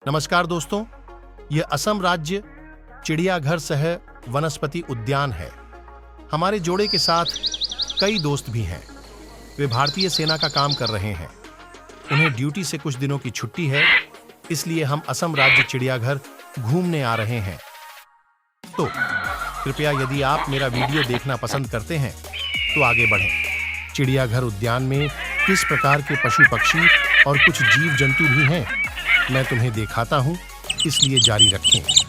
नमस्कार दोस्तों, यह असम राज्य चिड़ियाघर सह वनस्पति उद्यान है। हमारे जोड़े के साथ कई दोस्त भी हैं। वे भारतीय सेना का काम कर रहे हैं। उन्हें ड्यूटी से कुछ दिनों की छुट्टी है, इसलिए हम असम राज्य चिड़ियाघर घूमने आ रहे हैं। तो कृपया यदि आप मेरा वीडियो देखना पसंद करते हैं तो आगे बढ़ें। चिड़ियाघर उद्यान में किस प्रकार के पशु पक्षी और कुछ जीव जंतु भी हैं, मैं तुम्हें दिखाता हूं, इसलिए जारी रखें।